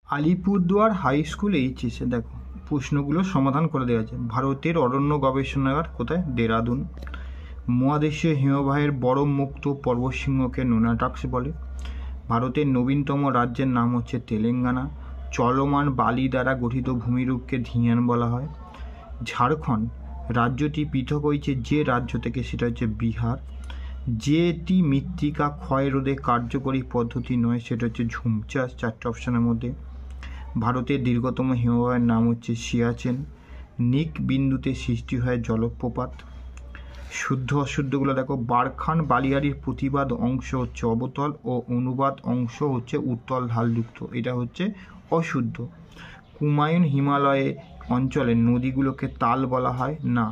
Alipurduar high school এইচএসে দেখো প্রশ্নগুলো সমাধান করে দেওয়া আছে। ভারতের অরণ্য গবেষণাগার কোথায়? দেরাদুন। মহাদেশীয় হিমবাহের বরফ মুক্ত পর্বতশৃঙ্গকে নুনাটাক্স বলে। ভারতের নবীনতম রাজ্যের নাম হচ্ছে তেলেঙ্গানা। চলমান বালি দ্বারা গঠিত ভূমিরূপকে ধিয়ান বলা হয়। ঝাড়খণ্ড রাজ্যটি পৃথক হয়েছে যে রাজ্য থেকে, সেটা হচ্ছে বিহার। যেটি মৃত্তিকা ক্ষয় রোধে কার্যকরী পদ্ধতি নয়, সেটা হচ্ছে ঝুম চাষ। চারটে অপশানের মধ্যে ভারতের দীর্ঘতম হিমবাহের নাম হচ্ছে সিয়াচেন। নিক বিন্দুতে সৃষ্টি হয় জলপ্রপাত। শুদ্ধ অশুদ্ধগুলো দেখো। বারখান বালিয়াড়ির প্রতিবাদ অংশ হচ্ছে অবতল ও অনুবাদ অংশ হচ্ছে উত্তল ঢালযুক্ত, এটা হচ্ছে অশুদ্ধ। কুমায়ুন হিমালয়ে অঞ্চলের নদীগুলোকে তাল বলা হয় না,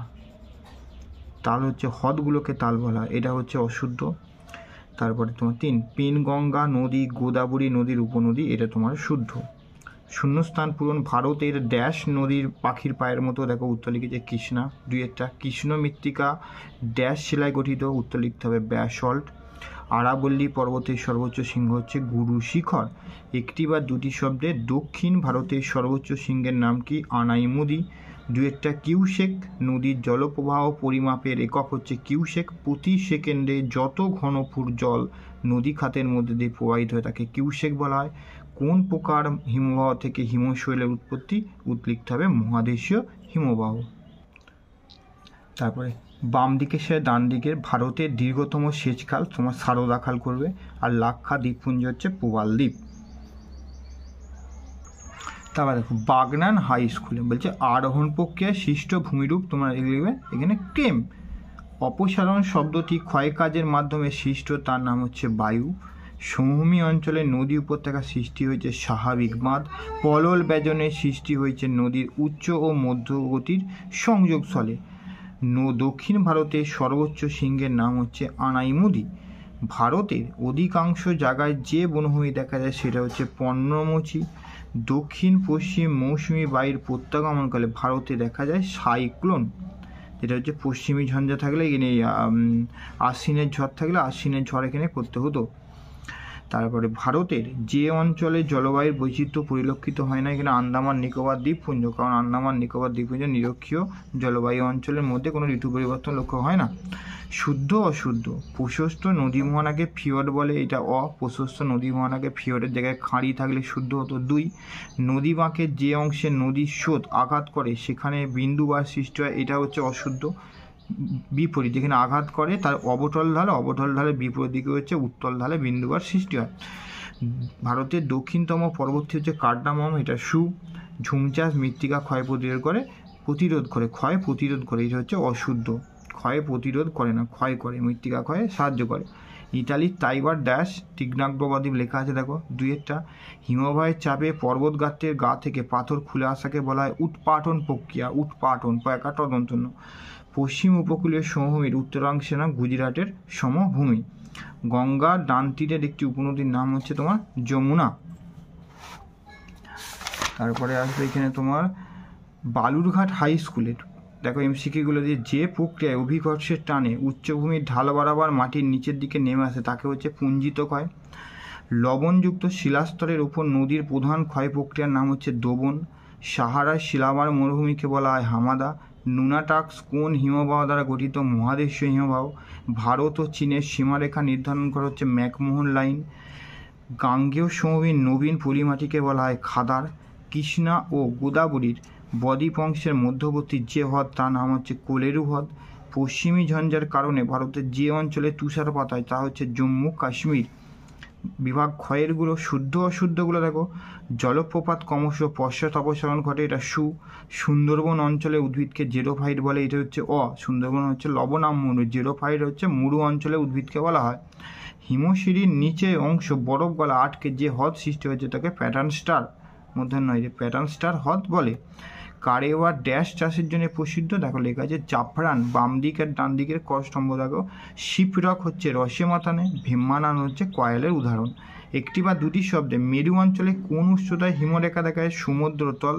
তাল হচ্ছে হ্রদগুলোকে তাল বলা হয়, এটা হচ্ছে অশুদ্ধ। তারপরে তোমার 3 পেনগঙ্গা নদী গোদাবরী নদীর উপনদী, এটা তোমার শুদ্ধ। শূন্যস্থান পূরণ। ভারতের ড্যাশ নদীর পাখির পায়ের মতো, দেখো উত্তর লিখেছে কৃষ্ণা। 2 কৃষ্ণ মৃত্তিকা ড্যাশ শিলায় গঠিত, উত্তর লিখতে হবে ব্যাসল্ট। আরাবল্লী পর্বতের সর্বোচ্চ শৃঙ্গ হচ্ছে গুরু শিখর। একটি বা দুটি শব্দে দক্ষিণ ভারতের সর্বোচ্চ শৃঙ্গের নাম কি? আনাইমুদি। 2 কিউসেক নদীর জলপ্রবাহ পরিমাপের একক হচ্ছে কিউসেক। প্রতি সেকেন্ডে যত ঘনফুট জল নদী খাতের মধ্যে দিয়ে প্রবাহিত হয় তাকে কিউসেক বলা হয়। কোন প্রকার হিমবাহ থেকে হিমশৈলের উৎপত্তি? লিখতে হবে মহাদেশীয় হিমবাহ। তারপরে বাম দিকের সাথে ডান দিকের ভারতের দীর্ঘতম সেচখাল তোমার সারদা খাল করবে। আর লাক্ষা দ্বীপপুঞ্জ হচ্ছে প্রবাল দ্বীপ। তারপর দেখো বাগনান হাই স্কুলে বলছে আরোহণ প্রক্রিয়ায় সৃষ্ট ভূমিরূপ তোমরা লিখবে এখানে ক্রেম। অপসারণ শব্দটি ক্ষয় কাজের মাধ্যমে সৃষ্ট, তার নাম হচ্ছে বায়ু। সমভূমি অঞ্চলে নদী উপত্যকা সৃষ্টি হয়েছে স্বাভাবিক বাঁধ। পলল ব্যজনের সৃষ্টি হয়েছে নদীর উচ্চ ও মধ্যগতির সংযোগস্থলে। দক্ষিণ ভারতের সর্বোচ্চ শৃঙ্গের নাম হচ্ছে আনাইমুদি। ভারতের অধিকাংশ জায়গায় যে বনভূমি দেখা যায় সেটা হচ্ছে পর্ণমোচী। দক্ষিণ পশ্চিম মৌসুমি বায়ুর প্রত্যাগমনকালে ভারতে দেখা যায় সাইক্লোন, যেটা হচ্ছে পশ্চিমী ঝঞ্ঝা থাকলে এখানে আশ্বিনের ঝড় থাকলে আশ্বিনের ঝড় এখানে করতে হতো। তারপরে ভারতের যে অঞ্চলে জলবায়ুর বৈচিত্র্য পরিলক্ষিত হয় না, এখানে আন্দামান নিকোবর দ্বীপপুঞ্জ, কারণ আন্দামান নিকোবর দ্বীপপুঞ্জ নিরক্ষীয় জলবায়ু অঞ্চলের মধ্যে কোনো ঋতু পরিবর্তন লক্ষ্য হয় না। শুদ্ধ অশুদ্ধ। প্রশস্ত নদী মোহনাকে ফিয়র্ড বলে, এটা প্রশস্ত নদী মোহনাকে ফিয়র্ডের জায়গায় খাঁড়ি থাকলে শুদ্ধ হতো। 2 নদী বাঁকের যে অংশে নদীর স্রোত আঘাত করে সেখানে বিন্দু বা সৃষ্টি হয়, এটা হচ্ছে অশুদ্ধ। বিপরীত, যেখানে আঘাত করে তার অবতল ঢালের বিপরীত দিকে হচ্ছে উত্তল ঢালে বিন্দুবার সৃষ্টি হয়। ভারতের দক্ষিণতম পর্বতটি হচ্ছে কার্ডামম, এটা সু। ঝুমচাষ মৃত্তিকা ক্ষয় প্রতিরোধ করে, ক্ষয় প্রতিরোধ করে, এটা হচ্ছে অশুদ্ধ। ক্ষয় প্রতিরোধ করে না, ক্ষয় করে, মৃত্তিকা ক্ষয়ে সাহায্য করে। ইতালির তাইবার ড্যাশ তীক্ষ্ণাগ্রবাদী লেখা আছে দেখো। 2 হিমবাহের চাপে পর্বত গাত্রের গা থেকে পাথর খুলে আসাকে বলা হয় উৎপাটন প্রক্রিয়া। উৎপাটন পয়কাটদন্তন্য। পশ্চিম উপকূলীয় সমভূমির উত্তরাংশে নাম গুজরাটের সমভূমি। গঙ্গার ডান তীরের একটি উপনদীর নাম হচ্ছে তোমার যমুনা। তারপরে আসবে এখানে তোমার বালুরঘাট হাই স্কুলের দেখো এমসিকিউগুলো দিয়ে, যে প্রক্রিয়ায় অভিকর্ষের টানে উচ্চভূমির ঢাল বরাবর মাটির নিচের দিকে নেমে আসে তাকে হচ্ছে পুঞ্জিত ক্ষয়। লবণযুক্ত শিলাস্তরের উপর নদীর প্রধান ক্ষয় প্রক্রিয়ার নাম হচ্ছে দোবন। সাহারার শিলাবার মরুভূমিকে বলা হয় হামাদা। নুনাটাক্স কোন হিমবাহ দ্বারা গঠিত? মহাদেশীয় হিমবাহ। ভারত ও চীনের সীমারেখা নির্ধারণ করা হচ্ছে ম্যাকমোহন লাইন। গাঙ্গেয় সমভূমির নবীন পলিমাটিকে বলা হয় খাদার। কৃষ্ণা ও গোদাবরীর বদ্বীপ অংশের মধ্যবর্তী যে হ্রদ তার নাম হচ্ছে কোলেরু হ্রদ। পশ্চিমী ঝঞ্ঝার কারণে ভারতের যে অঞ্চলে তুষারপাত হয় তা হচ্ছে জম্মু কাশ্মীর। বিভাগ ক্ষয়েরগুলো শুদ্ধ অশুদ্ধগুলো দেখো। জলপ্রপাত ক্রমশ পশ্চাৎ অপসারণ ঘটে, এটা সু। সুন্দরবন অঞ্চলে উদ্ভিদকে জেরোফাইট বলে, এটা হচ্ছে অ। সুন্দরবন হচ্ছে লবণাম্য, জেরোফাইট হচ্ছে মরু অঞ্চলে উদ্ভিদকে বলা হয়। হিমশিরির নিচে অংশ বরফ গলা আটকে যে হ্রদ সৃষ্টি হয়েছে তাকে প্যাটার্ন স্টার প্যাটার্ন স্টার হ্রদ বলে। কারেওয়া ড্যাশ চাষের জন্য প্রসিদ্ধ, দেখো লেখা আছে জাফরান। বাম দিকের ডান দিকের কস্তম্ভ দেখো। শিপরক হচ্ছে রসে মাথানে, ভীম্মানান হচ্ছে কয়েলের উদাহরণ। একটি বা দুটি শব্দে মেরু অঞ্চলে কোন উচ্চতায় হিমরেখা দেখায়? সমুদ্রতল।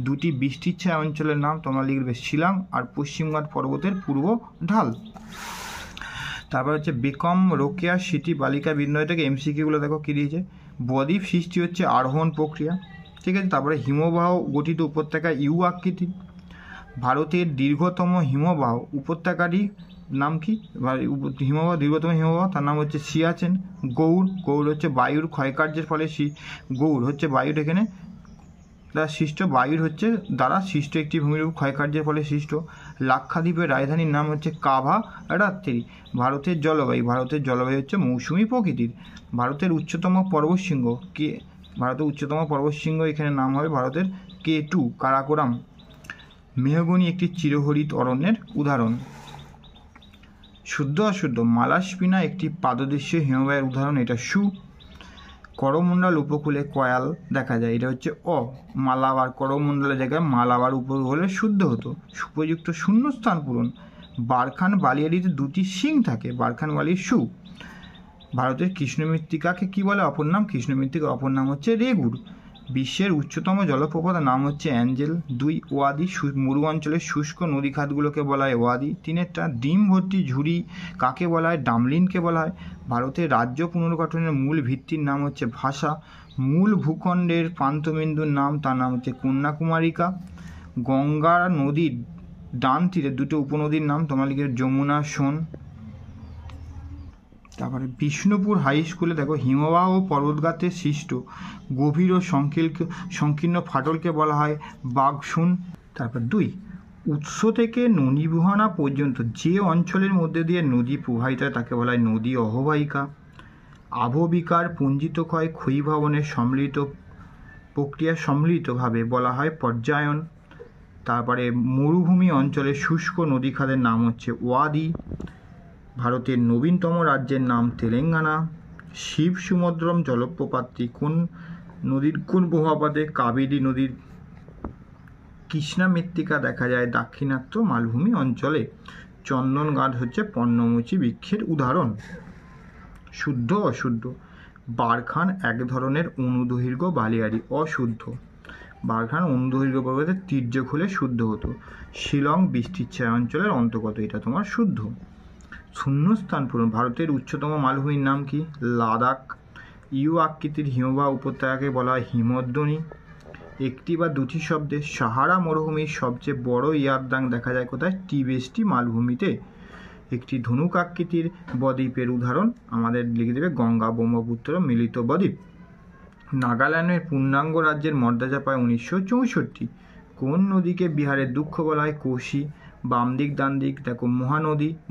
2 বৃষ্টির ছায়া অঞ্চলের নাম তোমরা লিখবে শিলাং আর পশ্চিমঘাট পর্বতের পূর্ব ঢাল। তারপর হচ্ছে বেকম রোকেয়া সিটি বালিকা বিদ্যালয় থেকে এমসিকিউগুলো দেখো কী দিয়েছে। বদ্বীপ সৃষ্টি হচ্ছে আরোহণ প্রক্রিয়া। ঠিক আছে। তারপরে হিমবাহ গঠিত উপত্যকা ইউ আকৃতি। ভারতের দীর্ঘতম হিমবাহ উপত্যকাটি নাম কি? হিমবাহ দীর্ঘতম হিমবাহ তার নাম হচ্ছে সিয়াচেন। গৌড়, গৌড় হচ্ছে বায়ুর ক্ষয়কার্যের ফলে গৌড় হচ্ছে বায়ুর এখানে সৃষ্ট, বায়ুর হচ্ছে দ্বারা সৃষ্ট একটি ভূমিরূপ ক্ষয়কার্যের ফলে সৃষ্ট। লাক্ষাদ্বীপের রাজধানীর নাম হচ্ছে কাভারাত্রি। ভারতের জলবায়ু হচ্ছে মৌসুমী প্রকৃতির। ভারতের উচ্চতম পর্বতশৃঙ্গ কে? ভারতের উচ্চতম পর্বতশৃঙ্গ এখানে নাম হবে ভারতের K2 কারাকোরাম। মেহগনি একটি চিরহরিত অরণ্যের উদাহরণ। শুদ্ধ অশুদ্ধ? মালাস্পিনা একটি পাদদেশীয় হিমবাহের উদাহরণ, এটা সু। করমণ্ডল উপকূলে কয়াল দেখা যায়, এটা হচ্ছে অ। মালাবার, করমণ্ডলের জায়গায় মালাবার উপকূলে শুদ্ধ হতো। সুপযুক্ত শূন্যস্থান পূরণ। বারখান বালিয়াড়িতে দুটি শিং থাকে, বারখান বালির সু। ভারতের কৃষ্ণ মৃত্তিকাকে কী বলে অপর নাম? কৃষ্ণ মৃত্তিকার অপর নাম হচ্ছে রেগুর। বিশ্বের উচ্চতম জলপ্রপাতের নাম হচ্ছে অ্যাঞ্জেল। 2 ওয়াদি, মরু অঞ্চলের শুষ্ক নদীখাতগুলোকে বলা হয় ওয়াদি। 3 ডিম ভর্তি ঝুড়ি কাকে বলা হয়? ডামলিনকে বলা হয়। ভারতের রাজ্য পুনর্গঠনের মূল ভিত্তির নাম হচ্ছে ভাষা। মূল ভূখণ্ডের প্রান্তবিন্দুর নাম, তার নাম হচ্ছে কন্যাকুমারিকা। গঙ্গা নদীর ডান তীরে 2 উপনদীর নাম, তোমার লিখে যমুনা, সোন। তারপরে বিষ্ণুপুর হাই স্কুলে দেখো, হিমবাহ ও পর্বতগাত্রে সৃষ্ট গভীর ও সংকীর্ণ ফাটলকে বলা হয় বাগসুন। তারপর 2 উৎস থেকে নদীবুহানা পর্যন্ত যে অঞ্চলের মধ্যে দিয়ে নদী প্রবাহিত হয় তাকে বলা হয় নদী অববাহিকা। আবহবিকার পুঞ্জিত ক্ষয়ীভবনের সম্মিলিত প্রক্রিয়া সম্মিলিতভাবে বলা হয় পর্যায়ন। তারপরে মরুভূমি অঞ্চলের শুষ্ক নদীখাতের নাম হচ্ছে ওয়াদি। ভারতের নবীনতম রাজ্যের নাম তেলেঙ্গানা। শিব সমুদ্রম জলপ্রপাতটি কোন নদীর কোন প্রভাপাতে? কাবেরী নদীর। কৃষ্ণা মৃত্তিকা দেখা যায় দাক্ষিণাত্য মালভূমি অঞ্চলে। চন্দনঘাট হচ্ছে পর্ণমোচী বৃক্ষের উদাহরণ। শুদ্ধ অশুদ্ধ? বারখান এক ধরনের অনুদৈর্ঘ্য বালিয়াড়ি, অশুদ্ধ। বারখান অনুদৈর্ঘ্য পর্বতের তীর্যক হলে শুদ্ধ হতো। শিলং বৃষ্টির ছায়া অঞ্চলের অন্তর্গত, এটা তোমার শুদ্ধ। শূন্যস্থান পূরণ। ভারতের উচ্চতম মালভূমির নাম কি? লাদাখ। ইউ আকৃতির হিমবাহ উপত্যকাকে বলা হয় হিমদ্রোণী। একটি বা দুটি শব্দে সাহারা মরুভূমির সবচেয়ে বড় ইয়ারদাং দেখা যায় কোথায়? টিবেস্টি মালভূমিতে। একটি ধনুক আকৃতির বদ্বীপের উদাহরণ আমাদের লিখে দেবে গঙ্গা ব্রহ্মপুত্র মিলিত বদ্বীপ। নাগাল্যান্ডের পূর্ণাঙ্গ রাজ্যের মর্যাদা পায় 1964। কোন নদীকে বিহারের দুঃখ বলা হয়? কোশি। বাম দিক ডান দিক দেখো,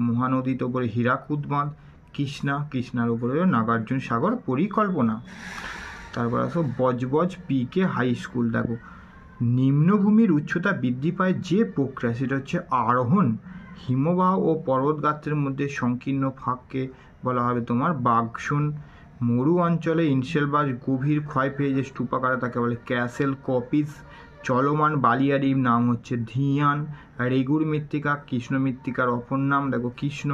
মহানদীর ওপরে হীরাকুদ বাঁধ। কৃষ্ণার ওপরে নাগার্জুন সাগর পরিকল্পনা। তারপর আসো বজবজ PK হাই স্কুল। দেখো, নিম্নভূমির উচ্চতা বৃদ্ধি পায় যে প্রক্রিয়া, সেটা হচ্ছে আরোহণ। হিমবাহ ও পর্বতগাত্রের মধ্যে সংকীর্ণ ফাঁককে বলা হবে তোমার বাগসুন। মরু অঞ্চলে ইনসেলবাস গভীর ক্ষয় পেয়ে যে স্তূপাকারে তাকে বলে ক্যাসেল কপিস। চলমান বালিয়াড়ির নাম হচ্ছে ধিয়ান। রেগুর মৃত্তিকা কৃষ্ণ মৃত্তিকার অপর নাম, দেখো কৃষ্ণ।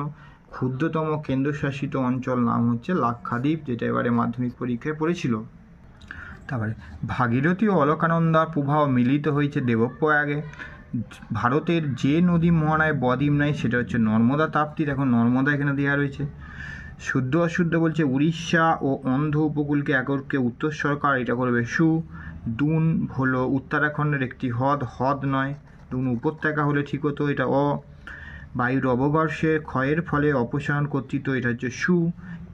ক্ষুদ্রতম কেন্দ্রশাসিত অঞ্চল নাম হচ্ছে লাক্ষাদ্বীপ, যেটা এবারে মাধ্যমিক পরীক্ষায় পড়েছিল। তারপরে ভাগীরথী ও অলকানন্দার প্রবাহ মিলিত হয়েছে দেবপ্রয়াগে। ভারতের যে নদী মোহনায় বদ্বীপ নাই সেটা হচ্ছে নর্মদা তাপ্তি। দেখো নর্মদা এখানে দেওয়া রয়েছে। শুদ্ধ অশুদ্ধ বলছে, উড়িষ্যা ও অন্ধ্র উপকূলকে এককে উত্তর সরকার, এটা করবে সু। দুন হলো উত্তরাখণ্ডের একটি হ্রদ নয়। দুন উপত্যকা হলে ঠিক হতো, এটা অ। বায়ুর অবঘর্ষে ক্ষয়ের ফলে অপসারণ কর্তৃত্ব, এটা হচ্ছে সু।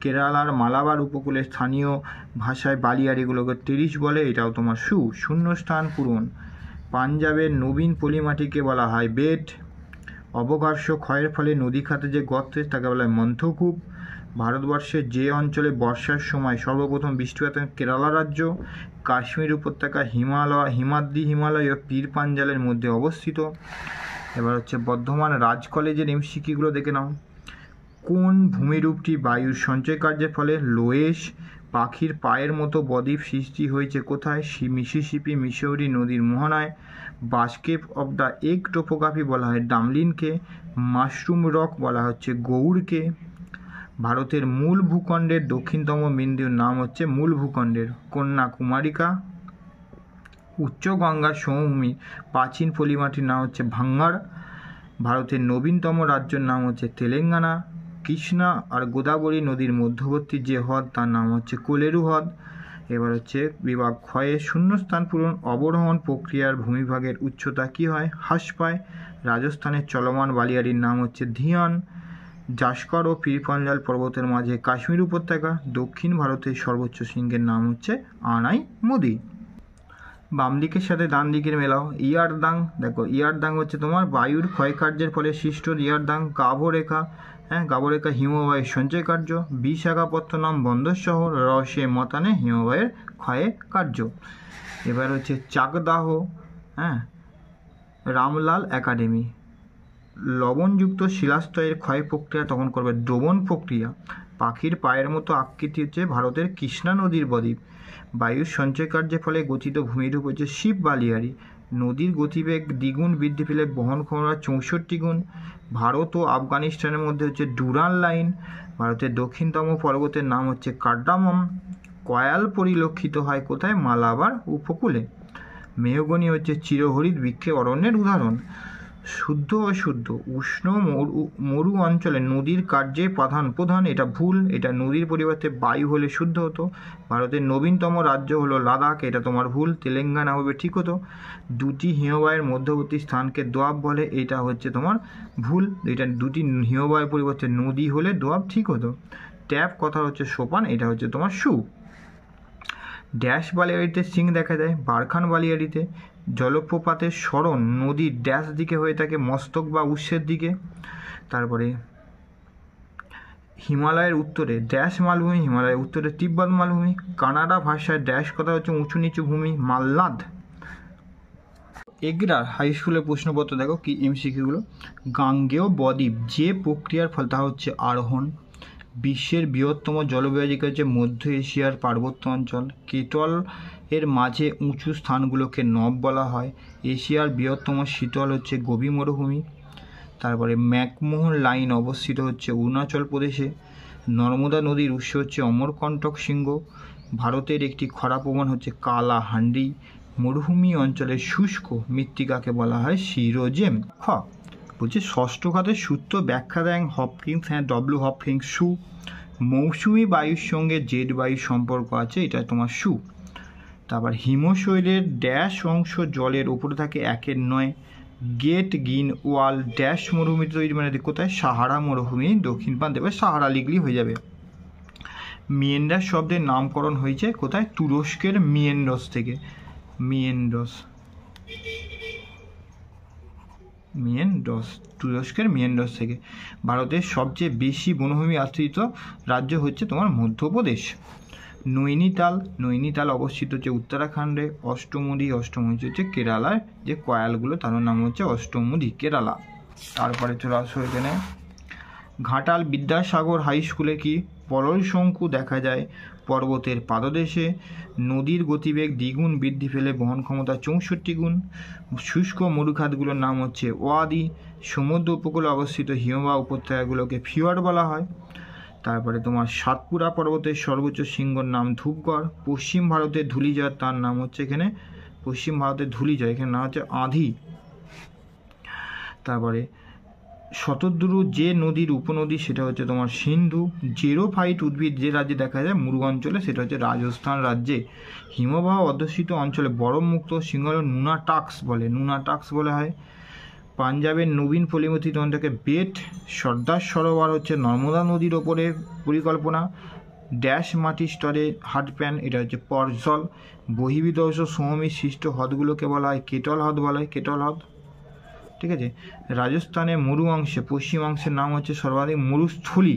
কেরালার মালাবার উপকূলে স্থানীয় ভাষায় বালিয়াড়িগুলোকে টেরিস বলে, এটাও তোমার সু। শূন্যস্থান পূরণ। পাঞ্জাবের নবীন পলিমাটিকে বলা হয় বেড। অবঘর্ষ ক্ষয়ের ফলে নদী খাতে যে গর্ত তাকে বলা হয় মন্থকূপ। ভারতবর্ষের যে অঞ্চলে বর্ষার সময় সর্বপ্রথম বৃষ্টিপাত কেরালা রাজ্য। কাশ্মীর উপত্যকা হিমালয় ও পীর পাঞ্জালের মধ্যে অবস্থিত। এবার হচ্ছে বর্ধমান রাজ কলেজের MCQগুলো দেখে নাও। কোন ভূমিরূপটি বায়ুর সঞ্চয় কার্যের ফলে লোয়েশ পাখির পায়ের মতো বদ্বীপ সৃষ্টি হয়েছে কোথায়? মিসিসিপি মিসৌরি নদীর মোহনায়। বাস্কেপ অব দ্য এগ টোপোগ্রাফি বলা হয় ডামলিনকে। মাশরুম রক বলা হচ্ছে গৌড়কে। ভারতের মূল ভূখণ্ডের দক্ষিণতম বিন্দুর নাম হচ্ছে মূল ভূখণ্ডের কন্যাকুমারিকা। উচ্চ গঙ্গার সমভূমি প্রাচীন পলিমাটির নাম হচ্ছে ভাঙ্গার। ভারতের নবীনতম রাজ্যের নাম হচ্ছে তেলেঙ্গানা। কৃষ্ণা আর গোদাবরী নদীর মধ্যবর্তী যে হ্রদ তার নাম হচ্ছে কোলেরু হ্রদ। এবার হচ্ছে বিভাগ ক্ষয়ে শূন্যস্থান পূরণ। অবরোহণ প্রক্রিয়ার ভূমিভাগের উচ্চতা কি হয়? হ্রাস পায়। রাজস্থানের চলমান বালিয়াড়ির নাম হচ্ছে ধিয়ান। জাস্কর ও পীরপঞ্জাল পর্বতের মাঝে কাশ্মীর উপত্যকা। দক্ষিণ ভারতের সর্বোচ্চ শৃঙ্গের নাম হচ্ছে আনাই মুদি। বাম দিকের সাথে ডান দিকের মেলাও। ইয়ারদাং, দেখো ইয়ারদাং হচ্ছে তোমার বায়ুর ক্ষয়কার্যের ফলে সৃষ্ট ইয়ারদাং। গাভরেখা, গাভরেখা হিমবাহের সঞ্চয় কার্য। বিশাখাপত্তনম বন্দর শহর। রসে মতানে হিমবাহের ক্ষয় কার্য। এবার হচ্ছে চাকদাহ, রামলাল একাডেমি। লবণযুক্ত শিলাস্তরের ক্ষয় প্রক্রিয়া তখন করবে দ্রবণ প্রক্রিয়া। পাখির পায়ের মতো আকৃতি হচ্ছে ভারতের কৃষ্ণা নদীর বদ্বীপ। বায়ুর সঞ্চয় কার্যের ফলে গঠিত ভূমিরূপ হচ্ছে শিব বালিয়াড়ি। নদীর গতিবেগ দ্বিগুণ বৃদ্ধি পেলে বহন ক্ষমতা 64 গুণ। ভারত ও আফগানিস্তানের মধ্যে হচ্ছে ডুরান লাইন। ভারতের দক্ষিণতম পর্বতের নাম হচ্ছে কার্ডামম। কয়াল পরিলক্ষিত হয় কোথায়? মালাবার উপকূলে। মেহগনি হচ্ছে চিরহরিৎ বৃক্ষের অরণ্যের উদাহরণ। শুদ্ধ অশুদ্ধ, উষ্ণ মরু অঞ্চলে নদীর কার্যে প্রধান, এটা ভুল। এটা নদীর পরিবর্তে বায়ু হলে শুদ্ধ হতো। ভারতের নবীনতম রাজ্য হলো লাদাখ, এটা তোমার ভুল। তেলেঙ্গানা হবে ঠিক হতো। দুটি হিমবাহের মধ্যবর্তী স্থানকে দোয়াব বলে, এটা হচ্ছে তোমার ভুল। এটা দুটি হিমবাহের পরিবর্তে নদী হলে দোয়াব ঠিক হতো। ট্যাপ কথা হচ্ছে সোপান, এটা হচ্ছে তোমার সু। ড্যাশ বালিয়াড়িতে সিং দেখা যায়? বারখান বালিয়াড়িতে। জলপ্রপাতের সরণ নদীর ড্যাশ দিকে হয়ে থাকে? মস্তক বা উৎসের দিকে। তারপরে হিমালয়ের উত্তরে ড্যাশ মালভূমি, হিমালয়ের উত্তরে তিব্বত মালভূমি। কানাডা ভাষায় ড্যাশ কথা হচ্ছে উঁচু নিচু ভূমি, মালনাদ। এগরার হাই স্কুলের প্রশ্নপত্র দেখো কি এমসিকিউগুলো। গাঙ্গেয় বদ্বীপ যে প্রক্রিয়ার ফল তা হচ্ছে আরোহণ। বিশ্বের বৃহত্তম জলবিভাজিকা হচ্ছে মধ্য এশিয়ার পার্বত্য অঞ্চল। কেটল এর মাঝে উঁচু স্থানগুলোকে নব বলা হয়। এশিয়ার বৃহত্তম শীতল হচ্ছে গোবি মরুভূমি। তারপরে ম্যাকমোহন লাইন অবস্থিত হচ্ছে অরুণাচল প্রদেশে। নর্মদা নদীর উৎস হচ্ছে অমরকণ্টক শৃঙ্গ। ভারতের একটি খরাপ্রবণ হচ্ছে কালাহান্ডি। মরুভূমি অঞ্চলের শুষ্ক মৃত্তিকাকে বলা হয় শিরোজেম। বলছে ষষ্ঠ খাতের সূত্র ব্যাখ্যা দেন হপকিন্স, ডব্লিউ হপকিন্স। সু, মৌসুমি বায়ুর সঙ্গে জেট বায়ুর সম্পর্ক আছে, এটা তোমার সু। তারপর হিমশৈলের ড্যাশ অংশ জলের ওপরে থাকে 1/9। গেট গিন ওয়াল ড্যাশ মরুভূমি তৈরি, মানে কোথায়? সাহারা মরুভূমি দক্ষিণ প্রান্তে। এবার সাহারা লিখলেই হয়ে যাবে। মিয়েন্ডার শব্দের নামকরণ হয়েছে কোথায়? তুরস্কের মিয়েন্ডস থেকে। তুরস্কের মিয়েন্ডস থেকে। ভারতের সবচেয়ে বেশি বনভূমি আশ্রিত রাজ্য হচ্ছে তোমার মধ্যপ্রদেশ। নৈনিতাল অবস্থিত হচ্ছে উত্তরাখণ্ডে। অষ্টমুদি হচ্ছে কেরালার যে কয়ালগুলো তার নাম হচ্ছে অষ্টমুদি, কেরালা। তারপরে চলে আসো এখানে ঘাটাল বিদ্যাসাগর হাই স্কুলে কি পলল শঙ্কু দেখা যায় পর্বতের পাদদেশে। নদীর গতিবেগ দ্বিগুণ বৃদ্ধি পেলে বহন ক্ষমতা 64 গুণ। শুষ্ক মরুখাতগুলোর নাম হচ্ছে ওয়াদি। সমুদ্র উপকূলে অবস্থিত হিমবাহ উপত্যকাগুলোকে ফিওয়ার্ড বলা হয়। তারপরে তোমার সাতপুরা পর্বতের সর্বোচ্চ শৃঙ্গর নাম ধূপগড়। পশ্চিম ভারতের ধূলিজয়, তার নাম হচ্ছে এখানে পশ্চিম ভারতের ধূলিজয়, এখানে নাম হচ্ছে আঁধি। তারপরে শতদ্রু যে নদীর উপনদী সেটা হচ্ছে তোমার সিন্ধু। জেরোফাইট উদ্ভিদ যে রাজ্যে দেখা যায় মরু অঞ্চলে, সেটা হচ্ছে রাজস্থান রাজ্যে। হিমবাহ অধ্যুষিত অঞ্চলে বরফমুক্ত শৃঙ্গল নুনাটাক্স বলে হয়। পাঞ্জাবের নবীন পলিমথি তন্ত্রকে বেট। সর্দার সরোবর হচ্ছে নর্মদা নদীর ওপরে পরিকল্পনা। ড্যাশ মাটির স্তরে হাটপ্যান, এটা হচ্ছে পর্জল। বহির্বিদর্শ সমভূমির সৃষ্ট হ্রদগুলোকে বলা হয় কেটল হ্রদ। ঠিক আছে। রাজস্থানের মরু অংশে পশ্চিমাংশের নাম হচ্ছে সর্বাধিক মরুস্থলী।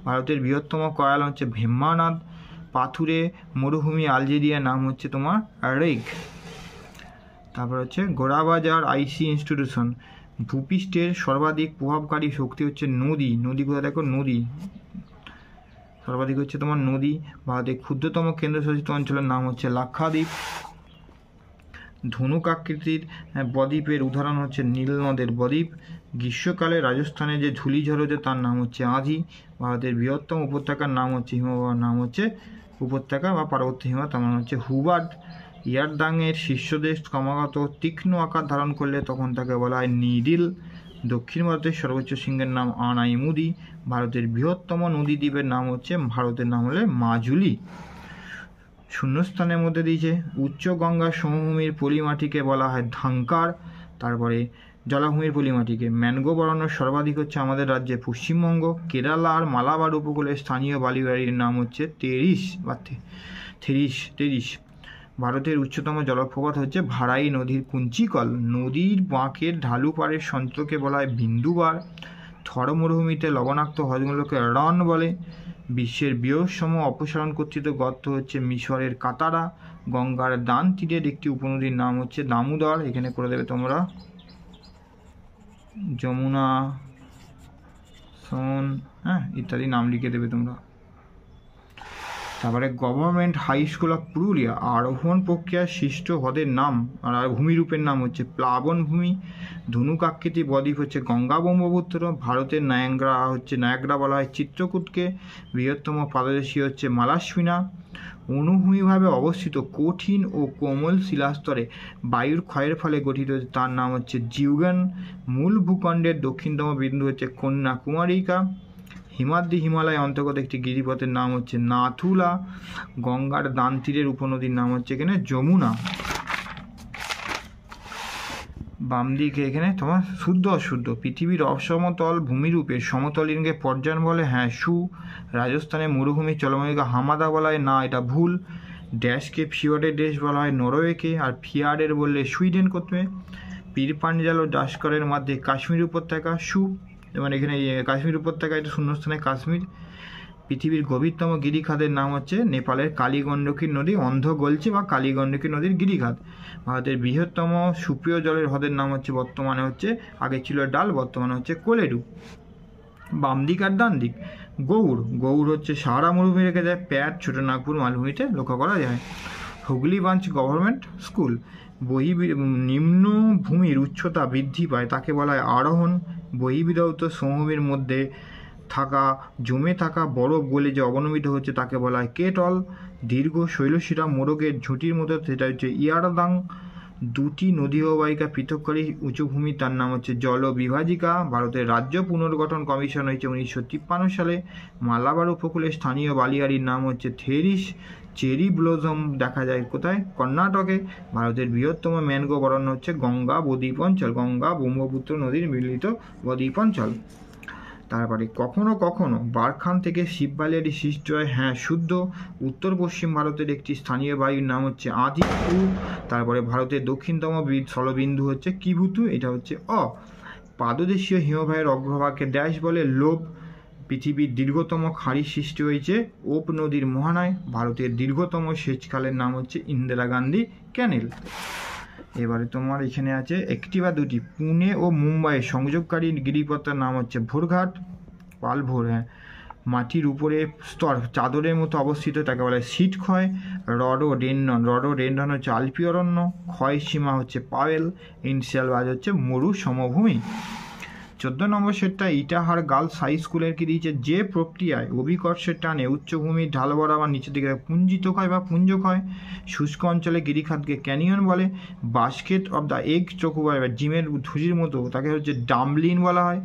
ভারতের বৃহত্তম কয়াল হচ্ছে ভীম্মানাদ। পাথুরে মরুভূমি আলজেরিয়ার নাম হচ্ছে তোমার রেগ। তারপর হচ্ছে গোড়াবাজার আইসি ইনস্টিটিউশন। ভূপৃষ্ঠের সর্বাধিক প্রভাবকারী শক্তি হচ্ছে নদী কোথায় দেখো? নদী সর্বাধিক হচ্ছে তোমার নদী। ভারতের ক্ষুদ্রতম কেন্দ্রশাসিত অঞ্চলের নাম হচ্ছে লাক্ষাদ্বীপ। ধনুক আকৃতির বদ্বীপের উদাহরণ হচ্ছে নীলনদের বদ্বীপ। গ্রীষ্মকালে রাজস্থানে যে ধূলিঝড় হচ্ছে তার নাম হচ্ছে আঁধি। ভারতের বৃহত্তম উপত্যকার নাম হচ্ছে হিমবাহের নাম হচ্ছে উপত্যকা বা পার্বত্য হিমবাহ, তার নাম হচ্ছে হুবার্ড। ইয়ারদাংয়ের শীর্ষদেশ ক্রমাগত তীক্ষ্ণ আকার ধারণ করলে তখন তাকে বলা হয় নিডিল। দক্ষিণ ভারতের সর্বোচ্চ শৃঙ্গের নাম আনাইমুদি। ভারতের বৃহত্তম নদী দ্বীপের নাম হচ্ছে মাজুলি। শূন্যস্থানের মধ্যে দিয়েছে উচ্চ গঙ্গা সমভূমির পলিমাটিকে বলা হয় ধাঙ্কার। তারপরে জলাভূমির পলিমাটিকে ম্যানগ্রোভ অরণ্য সর্বাধিক হচ্ছে আমাদের রাজ্যে পশ্চিমবঙ্গ। কেরালা আর মালাবার উপকূলের স্থানীয় বালিবাড়ির নাম হচ্ছে থেরিস। ভারতের উচ্চতম জলপ্রপাত হচ্ছে ভারাই নদীর কুঞ্চিকল। নদীর বাঁকের ঢালু পাড়ের সন্ত্রকে বলা হয় বিন্দুবার। থর মরুভূমিতে লবণাক্ত হ্রদগুলোকে রন বলে। বিশ্বের বৃহত্তম অপসারণ কর্তৃত গর্ত হচ্ছে মিশরের কাতারা। গঙ্গার ডান তীরের একটি উপনদীর নাম হচ্ছে দামোদর। এখানে করে দেবে তোমরা যমুনা, সোন, ইত্যাদি নাম লিখে দেবে তোমরা। তারপরে government high school of Purulia আরোহণ প্রক্রিয়ার সৃষ্ট হ্রদের নাম আর ভূমিরূপের নাম হচ্ছে প্লাবন ভূমি। ধনুক আকৃতি বদ্বীপ হচ্ছে গঙ্গা ব্রহ্মপুত্র। ভারতের নায়াগ্রা বলা হয় চিত্রকূটকে। বৃহত্তম পাদদেশী হচ্ছে মালাস্পিনা। অনুভূমিভাবে অবস্থিত কঠিন ও কোমল শিলাস্তরে বায়ুর ক্ষয়ের ফলে গঠিত হচ্ছে তার নাম হচ্ছে জিউগান। মূল ভূখণ্ডের দক্ষিণতম বিন্দু হচ্ছে কন্যাকুমারিকা। হিমালয় অন্তর্গত একটি গিরিপথের নাম হচ্ছে নাথুলা। গঙ্গার ডান তীরের উপনদীর নাম হচ্ছে এখানে যমুনা। বাম দিকে এখানে তোমার শুদ্ধ অশুদ্ধ। পৃথিবীর অসমতল ভূমিরূপে সমতল রিঙ্গে পর্যায়ন বলে রাজস্থানের মরুভূমি জলবায়ুকে হামাদা বলা হয় না, এটা ভুল। ড্যাশকে ফিওর্ডের দেশ বলা হয় নরওয়েকে, আর ফিয়ার্ডের বললে সুইডেন করতে। পীর পাঞ্জাল ও ডাস্করের মধ্যে কাশ্মীর উপত্যকা মানে এখানে কাশ্মীর উপত্যকা, এটা শূন্যস্থানে কাশ্মীর। পৃথিবীর গভীরতম গিরিখাতের নাম হচ্ছে নেপালের কালীগণ্ডকী নদী অন্ধ গলচি বা কালীগণ্ডকী নদীর গিরিখাত। ভারতের বৃহত্তম সুপ্রিয় জলের হ্রদের নাম হচ্ছে বর্তমানে হচ্ছে, আগে ছিল ডাল, বর্তমানে হচ্ছে কোলেডু। বাম দিক আর ডান দিক। গৌড় হচ্ছে সাহারা মরুভূমি রেখে যায়। প্যাট ছোটনাগপুর মালভূমিতে লক্ষ্য করা যায়। Hooghly branch government school. নিম্ন ভূমির উচ্চতা বৃদ্ধি পায় তাকে বলা হয় আরোহণ। বহির্বিধৌত সমভূমির মধ্যে জমে থাকা বরফ গলে যে অবনমিত হচ্ছে তাকে বলা হয় কেটল। দীর্ঘ শৈলশিরা মোড়কের ঝুঁটির মতো সেটা হচ্ছে ইয়ারদাং। দুটি নদী অববাহিকা পৃথককারী উঁচুভূমি তার নাম হচ্ছে জলবিভাজিকা। ভারতের রাজ্য পুনর্গঠন কমিশন হয়েছে 1953 সালে। মালাবার উপকূলে স্থানীয় বালিয়াড়ির নাম হচ্ছে থেরিস। চেরি ব্লসম দেখা যায় কোথায়? কর্ণাটকে। ভারতের বৃহত্তম ম্যানগ্রোভ অরণ্য হচ্ছে গঙ্গা বদ্বীপ অঞ্চল, গঙ্গা ব্রহ্মপুত্র নদীর মিলিত বদ্বীপ অঞ্চল। তারপরে কখনো কখনো বারখান থেকে শিববালিয়াড়ি সৃষ্টি হয়, শুদ্ধ। উত্তর পশ্চিম ভারতের একটি স্থানীয় বায়ুর নাম হচ্ছে আদিত্যু। তারপরে ভারতের দক্ষিণতম স্থলবিন্দু হচ্ছে কিভূতু, এটা হচ্ছে পাদদেশীয় হিমবাহের অগ্রভাগকে ড্যাশ বলে লোভ। পৃথিবীর দীর্ঘতম খাঁড়ি সৃষ্টি হয়েছে ওপ নদীর মোহনায়। ভারতের দীর্ঘতম সেচখালের নাম হচ্ছে ইন্দিরা গান্ধী ক্যানেল। এবারে তোমার এখানে আছে একটি বা দুটি পুনে ও মুম্বাইয়ের সংযোগকারী গিরিপথটার নাম হচ্ছে ভোরঘাট, পালভোর। মাটির উপরে স্তর চাদরের মতো অবস্থিত তাকে বলে শীতক্ষয়। রডোডেনড্রন হচ্ছে আলপি অরণ্য। ক্ষয় সীমা হচ্ছে পাওয়েল। ইনসিয়াল বাজ হচ্ছে মরু সমভূমি। 14 নম্বর সেটটা ইটাহার গার্লস হাই স্কুলের কি দিয়েছে? যে প্রক্রিয়ায় অভিকর্ষের টানে উচ্চভূমির ঢাল বরাবর নিচের দিকে পুঞ্জিত ক্ষয় বা পুঞ্জক্ষয়। শুষ্ক অঞ্চলে গিরিখাতকে ক্যানিয়ন বলে। বাস্কেট অফ দ্য এগ চকুবার বা জিমের ধুজির মতো তাকে হচ্ছে ডাম্বলিন বলা হয়।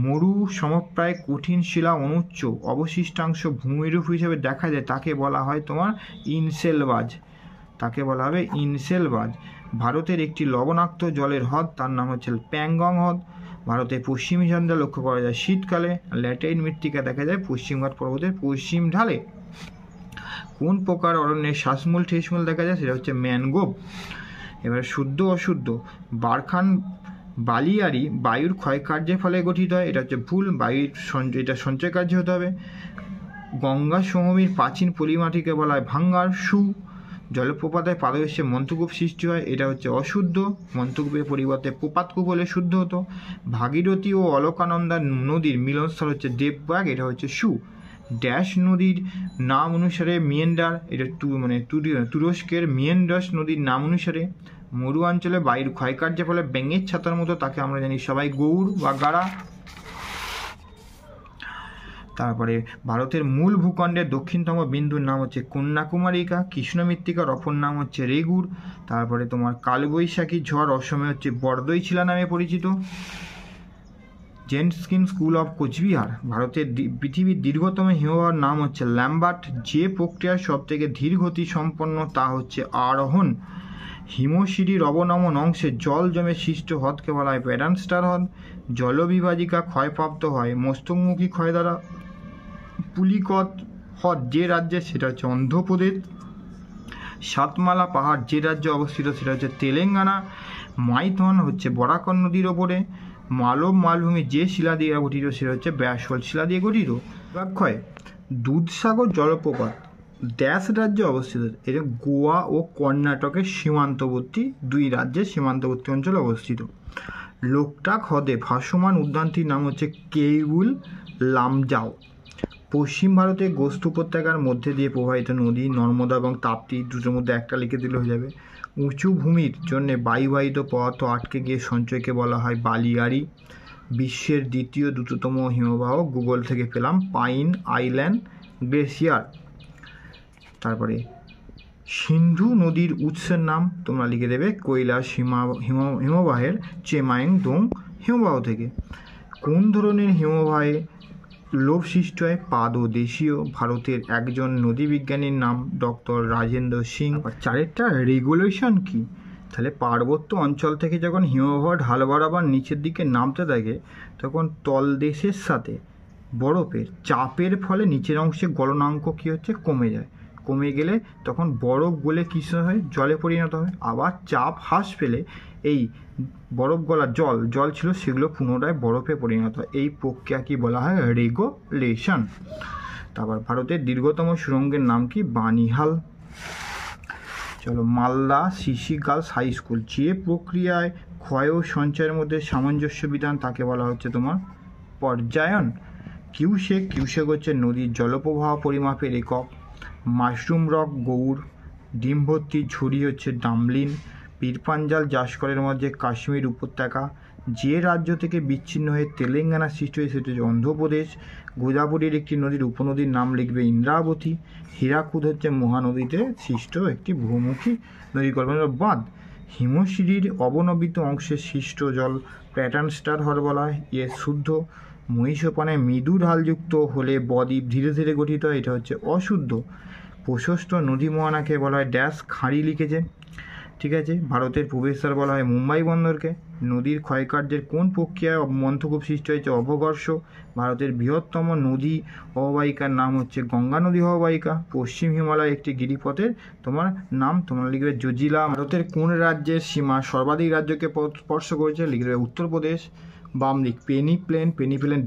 মরু সমপ্রায় কঠিন শিলা অনুচ্চ অবশিষ্টাংশ ভূমিরূপ হিসেবে দেখা যায় তাকে বলা হয় তোমার ইনসেলবাজ, তাকে বলা হবে ইনসেলবাজ। ভারতের একটি লবণাক্ত জলের হ্রদ তার নাম হচ্ছে প্যাংগং হ্রদ। ভারতের পশ্চিমী ঝঞ্ঝা লক্ষ্য করা যায় শীতকালে। ল্যাটেরাইট মৃত্তিকা দেখা যায় পশ্চিমঘাট পর্বতের পশ্চিম ঢালে। কোন প্রকার অরণ্যের শ্বাসমূল ঠেসমূল দেখা যায়? সেটা হচ্ছে ম্যানগ্রোভ। এবার শুদ্ধ অশুদ্ধ। বারখান বালিয়াড়ি বায়ুর ক্ষয়কার্যের ফলে গঠিত হয়, এটা হচ্ছে ভুল। এটা সঞ্চয় কার্য হতে হবে। গঙ্গা সমভূমির প্রাচীন পলিমাটিকে বলা হয় ভাঙ্গার। জলপ্রপাতের পাদদেশে মন্ত্রকূপ সৃষ্টি হয়, এটা হচ্ছে অশুদ্ধ। মন্ত্রকূপের পরিবর্তে প্রপাতকূপ হলে শুদ্ধ হতো। ভাগীরথী ও অলকানন্দা নদীর মিলনস্থল হচ্ছে দেববাগ, এটা হচ্ছে ড্যাশ নদীর নাম অনুসারে মিয়েন্ডার, এটা তুরস্কের মিয়েন্ডাস নদীর নাম অনুসারে। মরু অঞ্চলে বায়ুর ক্ষয়কার্যের ফলে ব্যাঙের ছাতার মতো তাকে আমরা জানি সবাই গৌড় বা গাড়া। তারপরে ভারতের মূল ভূখণ্ডের দক্ষিণতম বিন্দুর নাম হচ্ছে কন্যাকুমারিকা। কৃষ্ণ মৃত্তিকার অপর নাম হচ্ছে রেগুর। তারপরে তোমার কালবৈশাখী ঝড় অসমে হচ্ছে বরদৈছিলা নামে পরিচিত। জেনস্কিন স্কুল অফ কোচবিহার। ভারতের পৃথিবীর দীর্ঘতম হিমবাহর নাম হচ্ছে ল্যাম্বার্ট। যে প্রক্রিয়ার সবথেকে ধীর গতি সম্পন্ন তা হচ্ছে আরোহণ। হিমশিরির অবনমন অংশে জল জমে সৃষ্ট হ্রদকে বলা হয় প্যাটার্নস্টার হ্রদ। জলবিভাজিকা ক্ষয়প্রাপ্ত হয় মস্তকমুখী ক্ষয় দ্বারা। পুলিকত হ্রদ যে রাজ্যে, সেটা হচ্ছে অন্ধ্রপ্রদেশ। সাতমালা পাহাড় যে রাজ্যে অবস্থিত, সেটা হচ্ছে তেলেঙ্গানা। মাইথন হচ্ছে বরাকর নদীর ওপরে। মালব মালভূমি যে শিলা দিয়ে গঠিত, সেটা হচ্ছে ব্যাসল্ট শিলা দিয়ে গঠিত। ক্ষয় দুধসাগর জলপ্রপাত ড্যাশ রাজ্যে অবস্থিত, এটা গোয়া ও কর্ণাটকের সীমান্তবর্তী, দুই রাজ্যের সীমান্তবর্তী অঞ্চলে অবস্থিত। লোকটাক হ্রদে ভাসমান উদ্যানটির নাম হচ্ছে কেইবুল লামজাও। পশ্চিম ভারতে গোস্ত উপত্যকার মধ্যে দিয়ে প্রবাহিত নদী নর্মদা এবং তাপ্তি, দুটোর মধ্যে একটা লিখে দিলে হয়ে যাবে। উঁচু ভূমির জন্য বায়ুবাহিত পদার্থ আটকে গিয়ে সঞ্চয়কে বলা হয় বালিয়াড়ি। বিশ্বের দ্বিতীয় দ্রুততম হিমবাহ গুগল থেকে পেলাম, পাইন আইল্যান্ড গ্লেসিয়ার। তারপরে সিন্ধু নদীর উৎসের নাম তোমরা লিখে দেবে কৈলাস হিমবাহের চেমাইংদং হিমবাহ থেকে। কোন ধরনের হিমবাহে লোভ সৃষ্টি হয়? পাদদেশীয়। ভারতের একজন নদীবিজ্ঞানীর নাম ডক্টর রাজেন্দ্র সিং। চারেরটা রেগুলেশন কি? তাহলে পার্বত্য অঞ্চল থেকে যখন হিমবাহ ঢাল বরাবর নিচের দিকে নামতে থাকে, তখন তলদেশের সাথে বরফের চাপের ফলে নিচের অংশে গলনাঙ্ক কী হচ্ছে? কমে যায়। কমে গেলে তখন বরফ গলে কিসে হয়? জলে পরিণত হয়। আবার চাপ হ্রাস পেলে এই বরফ গলা জল ছিল, সেগুলো পুনরায় বরফে পরিণত হয়। এই প্রক্রিয়া কি বলা হয়? রেগুলেশন। তারপর ভারতের দীর্ঘতম সুড়ঙ্গের নাম কি? বানিহাল। চলো, Malda CC girls high school. যে প্রক্রিয়ায় ক্ষয় ও সঞ্চয়ের মধ্যে সামঞ্জস্য বিধান, তাকে বলা হচ্ছে তোমার পর্যায়ন। কিউসেক হচ্ছে নদীর জলপ্রবাহ পরিমাপের একক। Mushroom rock Gaur. ডিম ভর্তি ঝুড়ি হচ্ছে ডামলিন। পীরপাঞ্জাল জাসকরের মধ্যে কাশ্মীর উপত্যকা। যে রাজ্য থেকে বিচ্ছিন্ন হয়ে তেলেঙ্গানা সৃষ্টি হয়েছে, সেটা হচ্ছে অন্ধ্রপ্রদেশ। গোদাবরীর একটি নদীর উপনদীর নাম লিখবে ইন্দ্রাবতী। হীরাকুদ হচ্ছে মহানদীতে সৃষ্ট একটি বহুমুখী নদীকল্পনার বাঁধ। হিমশিরির অবনমিত অংশে সৃষ্ট জল প্যাটার্নস্টার হ্রদ বলা হয়, এর শুদ্ধ। মহিষপানে মৃদু ঢালযুক্ত হলে বদ্বীপ ধীরে ধীরে গঠিত হয়, এটা হচ্ছে অশুদ্ধ। প্রশস্ত নদী মোহনাকে বলা হয় ড্যাশ খাঁড়ি লিখেছে। ঠিক আছে। ভারতের প্রবেশদ্বার বলা হয় মুম্বাই বন্দরকে। নদীর ক্ষয়কার্যের কোন প্রক্রিয়ায় মন্থকূপ সৃষ্টি হয়েছে? অবঘর্ষ। ভারতের বৃহত্তম নদী অববাহিকার নাম হচ্ছে গঙ্গা নদী অববাহিকা। পশ্চিম হিমালয় একটি গিরিপথের তোমার নাম তোমরা লিখবে জজিলা। ভারতের কোন রাজ্যের সীমা সর্বাধিক রাজ্যকে স্পর্শ করেছে? লিখবে উত্তরপ্রদেশ। বাম দিক পেনি প্লেন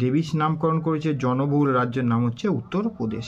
ডেভিস নামকরণ করেছে জনবহুল রাজ্যের নাম হচ্ছে উত্তরপ্রদেশ।